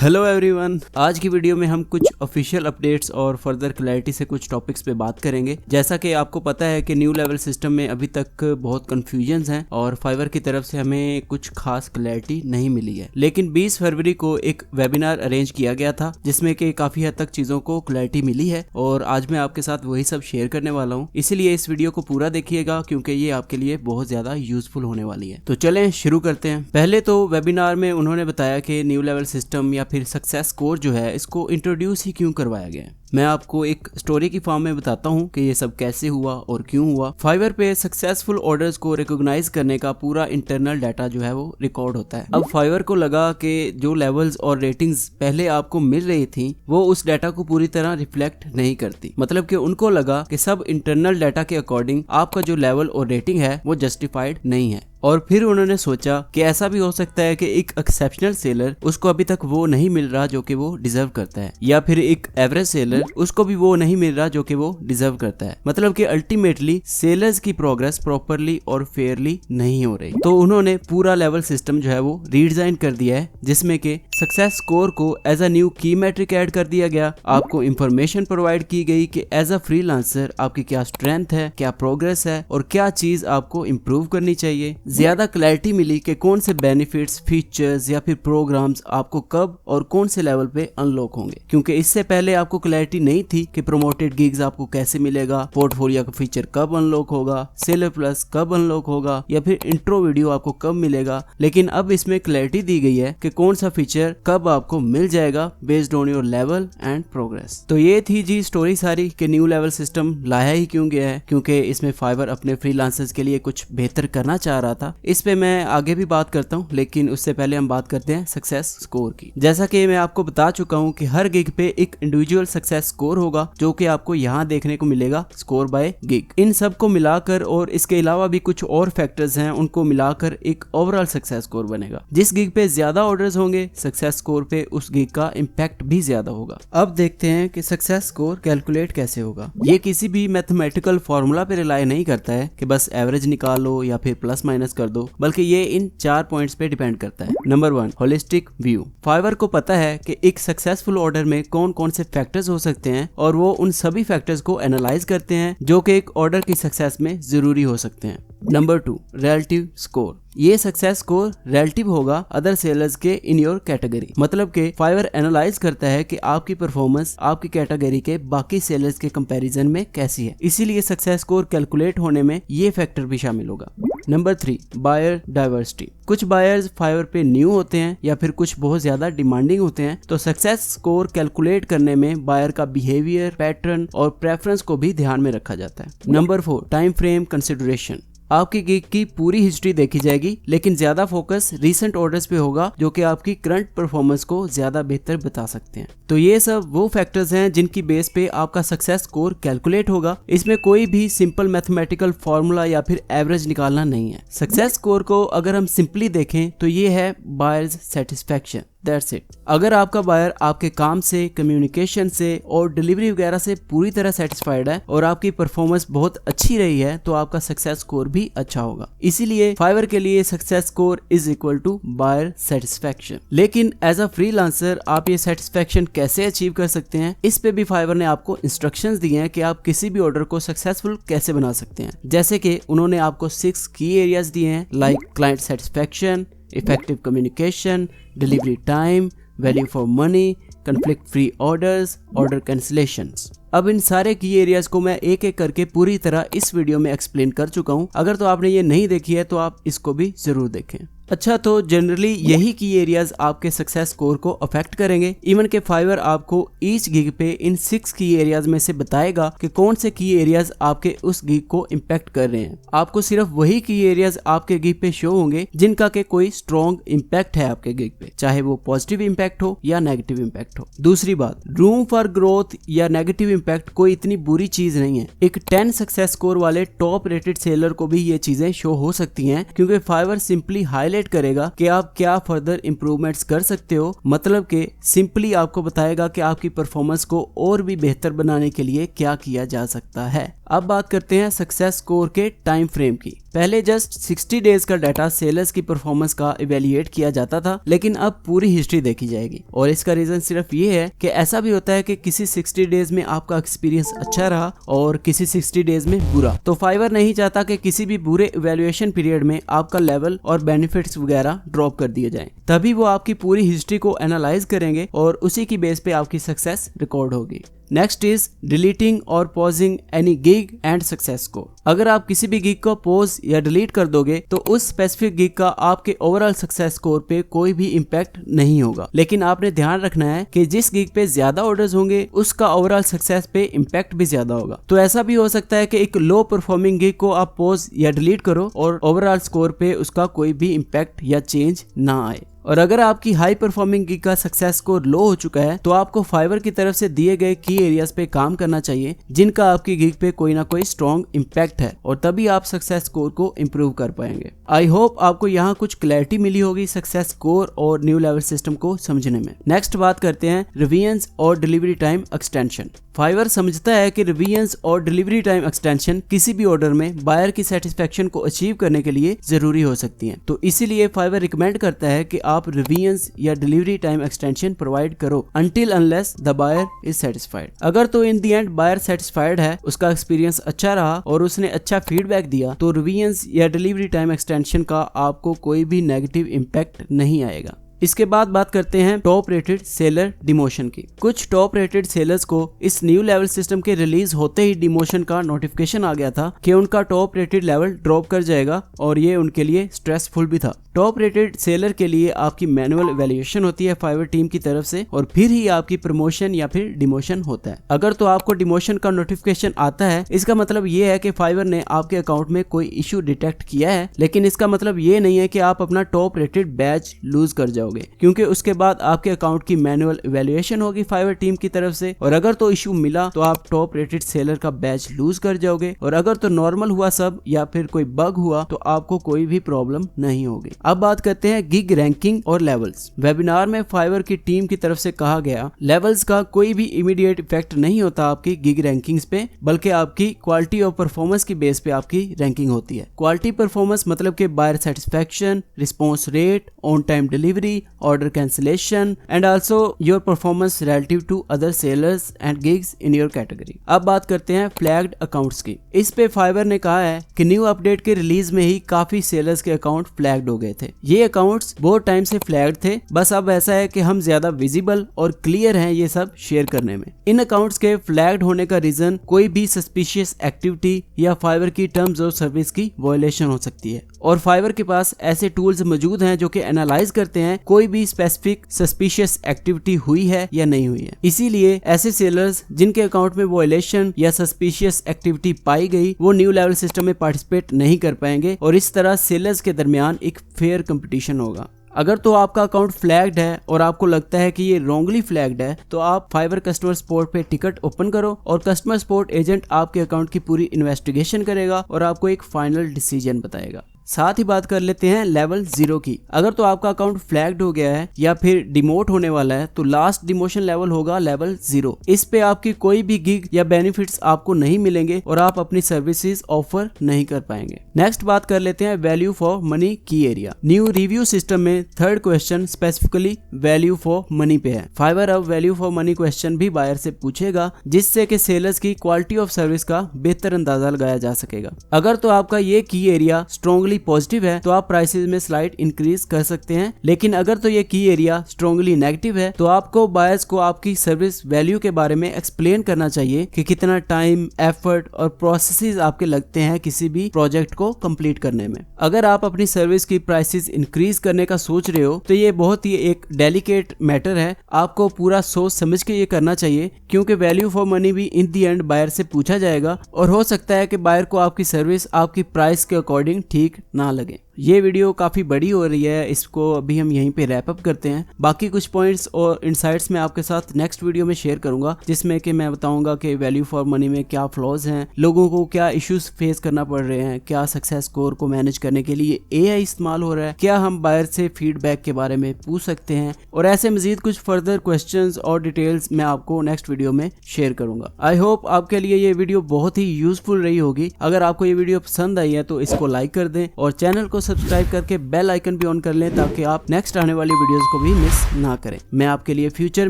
Hello everyone, आज की video में हम कुछ ऑफिशियल अपडेट्स और फर्दर क्लैरिटी से कुछ टॉपिक्स पे बात करेंगे। जैसा कि आपको पता है कि न्यू लेवल सिस्टम में अभी तक बहुत कंफ्यूजन्स हैं और फाइवर की तरफ से हमें कुछ खास क्लैरिटी नहीं मिली है। लेकिन 20 फरवरी को एक वेबिनार अरेंज किया गया था जिसमें कि काफी हद तक चीजों को क्लैरिटी मिली है और आज मैं आपके साथ वही सब शेयर करने वाला हूँ। इसीलिए इस वीडियो को पूरा देखिएगा क्योंकि ये आपके लिए बहुत ज्यादा यूजफुल होने वाली है। तो चलें शुरू करते हैं। पहले तो वेबिनार में उन्होंने बताया कि न्यू लेवल सिस्टम या फिर सक्सेस स्कोर जो है इसको इंट्रोड्यूस ही क्यों करवाया गया है। मैं आपको एक स्टोरी की फॉर्म में बताता हूँ कि ये सब कैसे हुआ और क्यों हुआ। फाइवर पे सक्सेसफुल ऑर्डर्स को रिकॉग्नाइज करने का पूरा इंटरनल डाटा जो है वो रिकॉर्ड होता है। अब फाइवर को लगा कि जो लेवल्स और रेटिंग्स पहले आपको मिल रही थी वो उस डाटा को पूरी तरह रिफ्लेक्ट नहीं करती। मतलब कि उनको लगा कि सब इंटरनल डाटा के अकॉर्डिंग आपका जो लेवल और रेटिंग है वो जस्टिफाइड नहीं है। और फिर उन्होंने सोचा कि ऐसा भी हो सकता है कि एक एक्सेप्शनल सेलर उसको अभी तक वो नहीं मिल रहा जो कि वो डिजर्व करता है, या फिर एक एवरेज सेलर उसको भी वो नहीं मिल रहा जो कि वो डिजर्व करता है। मतलब कि अल्टीमेटली सेलर्स की प्रोग्रेस प्रॉपरली और फेयरली नहीं हो रही। तो उन्होंने पूरा लेवल सिस्टम जो है वो रीडिजाइन कर दिया है जिसमें कि सक्सेस स्कोर को एज अ न्यू की मैट्रिक ऐड कर दिया गया। आपको इंफॉर्मेशन प्रोवाइड की गई कि एज अ फ्रीलांसर आपकी क्या स्ट्रेंथ है, क्या प्रोग्रेस है और क्या चीज आपको इम्प्रूव करनी चाहिए। ज्यादा क्लैरिटी मिली कि कौन से बेनिफिट्स, फीचर्स या फिर प्रोग्राम्स आपको कब और कौन से लेवल पे अनलॉक होंगे, क्योंकि इससे पहले आपको क्लैरिटी नहीं थी कि प्रोमोटेड गिग्स आपको कैसे मिलेगा, पोर्टफोलियो का फीचर कब अनलॉक होगा, सेलर प्लस कब अनलॉक होगा या फिर इंट्रो वीडियो आपको कब मिलेगा। लेकिन अब इसमें क्लैरिटी दी गई है कि कौन सा फीचर कब आपको मिल जाएगा based on your level and progress. तो ये थी जी स्टोरी सारी कि न्यू लेवल सिस्टम लाया ही क्यों गया है, क्योंकि इसमें फाइवर अपने फ्रीलांसर्स के लिए कुछ बेहतर करना चाह रहा था। इस पे मैं आगे भी बात करता हूँ, लेकिन उससे पहले हम बात करते हैं सक्सेस स्कोर की। जैसा कि मैं आपको बता चुका हूँ कि हर गिग पे एक इंडिविजुअल सक्सेस स्कोर होगा जो कि आपको यहाँ देखने को मिलेगा, स्कोर बाय गिग। इन सब को मिलाकर और इसके अलावा भी कुछ और फैक्टर्स हैं उनको मिलाकर एक ओवरऑल सक्सेस स्कोर बनेगा। जिस गिग पे ज्यादा ऑर्डर्स होंगे सक्सेस स्कोर पे उस गिग का इम्पैक्ट भी ज्यादा होगा। अब देखते हैं कि सक्सेस स्कोर कैलकुलेट कैसे होगा। ये किसी भी मैथमेटिकल फॉर्मूला पे रिलाई नहीं करता है कि बस एवरेज निकालो या फिर प्लस माइनस कर दो, बल्कि ये इन 4 पॉइंट्स पे डिपेंड करता है। Number 1, holistic view. फाइवर को पता है कि एक सक्सेसफुल ऑर्डर में कौन कौन से फैक्टर्स हो सकते हैं और वो उन सभी फैक्टर्स को एनालाइज करते हैं जो कि एक ऑर्डर की सक्सेस में जरूरी हो सकते हैं। Number 2, relative score. ये सक्सेस स्कोर रिलेटिव होगा अदर सेलर्स के इन योर कैटेगरी। मतलब कि फाइवर एनालाइज करता है कि आपकी परफॉर्मेंस आपकी कैटेगरी के बाकी सेलर्स के कंपैरिजन में कैसी है, इसीलिए सक्सेस स्कोर कैलकुलेट होने में ये फैक्टर भी शामिल होगा। Number 3, buyer diversity. कुछ बायर्स फाइवर पे न्यू होते हैं या फिर कुछ बहुत ज्यादा डिमांडिंग होते हैं, तो सक्सेस स्कोर कैलकुलेट करने में बायर का बिहेवियर, पैटर्न और प्रेफरेंस को भी ध्यान में रखा जाता है। Number 4, time frame consideration. आपकी गिग की पूरी हिस्ट्री देखी जाएगी, लेकिन ज्यादा फोकस रीसेंट ऑर्डर्स पे होगा जो कि आपकी करंट परफॉर्मेंस को ज्यादा बेहतर बता सकते हैं। तो ये सब वो फैक्टर्स हैं जिनकी बेस पे आपका सक्सेस स्कोर कैलकुलेट होगा। इसमें कोई भी सिंपल मैथमेटिकल फॉर्मूला या फिर एवरेज निकालना नहीं है। सक्सेस स्कोर को अगर हम सिंपली देखें तो ये है बायर्स सेटिस्फैक्शन। That's it। अगर आपका बायर आपके काम से, कम्युनिकेशन से और डिलीवरी वगैरह से पूरी तरह सेटिस्फाइड है और आपकी परफॉर्मेंस बहुत अच्छी रही है तो आपका सक्सेस स्कोर भी अच्छा होगा। इसीलिए फाइवर के लिए success score is equal to buyer satisfaction. लेकिन एज अ फ्रीलांसर आप ये सेटिस्फैक्शन कैसे अचीव कर सकते हैं, इस पे भी फाइवर ने आपको इंस्ट्रक्शंस दिए हैं कि आप किसी भी ऑर्डर को सक्सेसफुल कैसे बना सकते हैं। जैसे कि उन्होंने आपको 6 की एरियाज दिए हैं, like client satisfaction, effective communication, delivery time, value for money, conflict free orders, order cancellations. अब इन सारे की एरियाज को मैं एक एक करके पूरी तरह इस वीडियो में एक्सप्लेन कर चुका हूँ। अगर तो आपने ये नहीं देखी है तो आप इसको भी जरूर देखें। अच्छा, तो जनरली यही की एरियाज आपके सक्सेस स्कोर को अफेक्ट करेंगे। इवन के फाइवर आपको ईच गिग पे इन 6 की एरियाज में से बताएगा कि कौन से की एरियाज आपके उस गिग को इम्पैक्ट कर रहे हैं। आपको सिर्फ वही की एरियाज आपके गिग पे शो होंगे जिनका के कोई स्ट्रॉन्ग इम्पैक्ट है आपके गिग पे, चाहे वो पॉजिटिव इम्पैक्ट हो या नेगेटिव इम्पैक्ट हो। दूसरी बात, रूम फॉर ग्रोथ या नेगेटिव इम्पैक्ट कोई इतनी बुरी चीज नहीं है। एक 10 सक्सेस स्कोर वाले टॉप रेटेड सेलर को भी ये चीजें शो हो सकती हैं, क्योंकि फाइवर सिंपली हाईलाइट इवैल्यूएट करेगा कि आप क्या फर्दर इंप्रूवमेंट्स कर सकते हो, मतलब कि सिंपली आपको बताएगा कि आपकी परफॉर्मेंस को और भी बेहतर बनाने के लिए क्या किया जा सकता है। अब बात करते हैं सक्सेस स्कोर के टाइम फ्रेम की। पहले जस्ट 60 डेज का डाटा सेलर्स की परफॉर्मेंस का इवैल्यूएट किया जाता था, लेकिन अब पूरी हिस्ट्री देखी जाएगी। और इसका रीजन सिर्फ ये है कि ऐसा भी होता है कि किसी 60 डेज में आपका एक्सपीरियंस अच्छा रहा और किसी 60 डेज में बुरा। तो फाइवर नहीं चाहता कि किसी भी बुरे इवैल्यूएशन पीरियड में आपका लेवल और बेनिफिट्स वगैरह ड्रॉप कर दिए जाएं। तभी वो आपकी पूरी हिस्ट्री को एनालाइज करेंगे और उसी की बेस पे आपकी सक्सेस रिकॉर्ड होगी। नेक्स्ट इज डिलीटिंग और pausing any gig and success score. अगर आप किसी भी गिग को पॉज या डिलीट कर दोगे तो उस स्पेसिफिक गिग का आपके ओवरऑल सक्सेस स्कोर पे कोई भी इम्पैक्ट नहीं होगा, लेकिन आपने ध्यान रखना है कि जिस गिग पे ज्यादा ऑर्डर्स होंगे उसका ओवरऑल सक्सेस पे इम्पैक्ट भी ज्यादा होगा। तो ऐसा भी हो सकता है कि एक लो परफॉर्मिंग गिग को आप पॉज या डिलीट करो और ओवरऑल स्कोर पे उसका कोई भी इम्पैक्ट या चेंज ना आए। और अगर आपकी हाई परफॉर्मिंग गिग का सक्सेस स्कोर लो हो चुका है तो आपको फाइवर की तरफ से दिए गए की एरियाज पे काम करना चाहिए जिनका आपकी गिग पे कोई ना कोई स्ट्रॉन्ग इम्पैक्ट है, और तभी आप सक्सेस स्कोर को इम्प्रूव कर पाएंगे। आई होप आपको यहाँ कुछ क्लैरिटी मिली होगी सक्सेस स्कोर और न्यू लेवल सिस्टम को समझने में। नेक्स्ट बात करते हैं रिवीजन्स और डिलीवरी टाइम एक्सटेंशन। फाइवर समझता है कि रिवीजन्स और डिलीवरी टाइम एक्सटेंशन किसी भी ऑर्डर में बायर की सेटिस्फेक्शन को अचीव करने के लिए जरूरी हो सकती हैं। तो इसीलिए फाइवर रिकमेंड करता है कि आप रिवीजन्स या डिलीवरी टाइम एक्सटेंशन प्रोवाइड करो until unless the buyer is satisfied. अगर तो in the end buyer satisfied है, उसका एक्सपीरियंस अच्छा रहा और उसने अच्छा फीडबैक दिया, तो रिवीजन्स या डिलीवरी टाइम एक्सटेंशन का आपको कोई भी नेगेटिव इम्पैक्ट नहीं आएगा। इसके बाद बात करते हैं टॉप रेटेड सेलर डिमोशन की। कुछ टॉप रेटेड सेलर्स को इस न्यू लेवल सिस्टम के रिलीज होते ही डिमोशन का नोटिफिकेशन आ गया था कि उनका टॉप रेटेड लेवल ड्रॉप कर जाएगा, और ये उनके लिए स्ट्रेसफुल भी था। टॉप रेटेड सेलर के लिए आपकी मैनुअल इवैल्यूएशन होती है फाइवर टीम की तरफ से, और फिर ही आपकी प्रमोशन या फिर डिमोशन होता है। अगर तो आपको डिमोशन का नोटिफिकेशन आता है, इसका मतलब ये है कि फाइवर ने आपके अकाउंट में कोई इश्यू डिटेक्ट किया है, लेकिन इसका मतलब ये नहीं है कि आप अपना टॉप रेटेड बैच लूज कर जाओगे, क्योंकि उसके बाद आपके अकाउंट की मैनुअल इवैल्यूएशन होगी फाइवर टीम की तरफ से, और अगर तो इश्यू मिला तो आप टॉप रेटेड सेलर का बैच लूज कर जाओगे, और अगर तो नॉर्मल हुआ सब या फिर कोई बग हुआ तो आपको कोई भी प्रॉब्लम नहीं होगी। अब बात करते हैं गिग रैंकिंग और लेवल्स। वेबिनार में फाइवर की टीम की तरफ से कहा गया, लेवल्स का कोई भी इमीडिएट इफेक्ट नहीं होता आपकी गिग रैंकिंग्स पे, बल्कि आपकी क्वालिटी ऑफ परफॉर्मेंस की बेस पे आपकी रैंकिंग होती है। क्वालिटी परफॉर्मेंस मतलब कि buyer satisfaction, response rate, on time delivery, order cancellation and also your performance relative to other sellers and gigs in your category. अब बात करते हैं फ्लैग्ड अकाउंट्स की। इस पे फाइवर ने कहा है कि न्यू अपडेट के रिलीज में ही काफी सेलर्स के अकाउंट फ्लैग्ड हो गए थे। ये अकाउंट्स बहुत टाइम से फ्लैग्ड थे, बस अब ऐसा है कि हम ज्यादा विजिबल और क्लियर हैं ये सब शेयर करने में। इन अकाउंट्स के फ्लैग्ड होने का रीजन कोई भी सस्पिशियस एक्टिविटी या फाइवर की टर्म्स ऑफ सर्विस की वायलेशन हो सकती है, और फाइवर के पास ऐसे टूल्स मौजूद हैं जो कि एनालाइज करते हैं कोई भी स्पेसिफिक सस्पिशियस एक्टिविटी हुई है या नहीं हुई है। इसीलिए ऐसे सेलर्स जिनके अकाउंट में वायलेशन या सस्पिशियस एक्टिविटी पाई गई, वो न्यू लेवल सिस्टम में पार्टिसिपेट नहीं कर पाएंगे, और इस तरह सेलर्स के दरमियान एक फेयर कंपटीशन होगा। अगर तो आपका अकाउंट फ्लैग्ड है और आपको लगता है कि ये रॉन्गली फ्लैग्ड है, तो आप फाइवर कस्टमर सपोर्ट पे टिकट ओपन करो और कस्टमर सपोर्ट एजेंट आपके अकाउंट की पूरी इन्वेस्टिगेशन करेगा और आपको एक फाइनल डिसीजन बताएगा। साथ ही बात कर लेते हैं लेवल 0 की। अगर तो आपका अकाउंट फ्लैग्ड हो गया है या फिर डिमोट होने वाला है, तो लास्ट डिमोशन लेवल होगा लेवल 0। इस पे आपकी कोई भी गिग या बेनिफिट्स आपको नहीं मिलेंगे और आप अपनी सर्विसेज ऑफर नहीं कर पाएंगे। नेक्स्ट बात कर लेते हैं वैल्यू फॉर मनी की एरिया। न्यू रिव्यू सिस्टम में third question specifically value for money पे है। फाइवर अब वैल्यू फॉर मनी क्वेश्चन भी बायर से पूछेगा, जिससे कि सेलर्स की क्वालिटी ऑफ सर्विस का बेहतर अंदाजा लगाया जा सकेगा। अगर तो आपका ये की एरिया स्ट्रॉन्गली पॉजिटिव है तो आप प्राइसेस में स्लाइड इंक्रीज कर सकते हैं, लेकिन अगर तो ये की एरिया स्ट्रॉन्गली नेगेटिव है तो आपको बायर्स को आपकी सर्विस वैल्यू के बारे में एक्सप्लेन करना चाहिए कि कितना टाइम, एफर्ट और प्रोसेसेस आपके लगते हैं किसी भी प्रोजेक्ट को कंप्लीट करने में। अगर आप अपनी सर्विस की प्राइसेस इंक्रीज करने का सोच रहे हो तो ये बहुत ही एक डेलिकेट मैटर है, आपको पूरा सोच समझ के ये करना चाहिए, क्योंकि वैल्यू फॉर मनी भी इन दी एंड बायर से पूछा जाएगा और हो सकता है कि बायर को आपकी सर्विस आपकी प्राइस के अकॉर्डिंग ठीक ना लगे। ये वीडियो काफ़ी बड़ी हो रही है, इसको अभी हम यहीं पे रैप अप करते हैं। बाकी कुछ पॉइंट्स और इनसाइट्स मैं आपके साथ नेक्स्ट वीडियो में शेयर करूंगा, जिसमें कि मैं बताऊंगा कि वैल्यू फॉर मनी में क्या फ्लॉज हैं, लोगों को क्या इश्यूज फेस करना पड़ रहे हैं, क्या सक्सेस स्कोर को मैनेज करने के लिए एआई इस्तेमाल हो रहा है, क्या हम बायर से फीडबैक के बारे में पूछ सकते हैं, और ऐसे मजीद कुछ फर्दर क्वेश्चंस और डिटेल्स मैं आपको नेक्स्ट वीडियो में शेयर करूंगा। आई होप आपके लिए ये वीडियो बहुत ही यूजफुल रही होगी। अगर आपको ये वीडियो पसंद आई है तो इसको लाइक कर दें और चैनल को सब्सक्राइब करके बेल आइकन भी ऑन कर लें, ताकि आप नेक्स्ट आने वाली वीडियोस को भी मिस ना करें। मैं आपके लिए फ्यूचर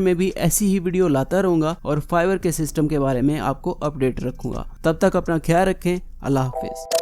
में भी ऐसी ही वीडियो लाता रहूंगा और फाइवर के सिस्टम के बारे में आपको अपडेट रखूंगा। तब तक अपना ख्याल रखें। अल्लाह हाफिज।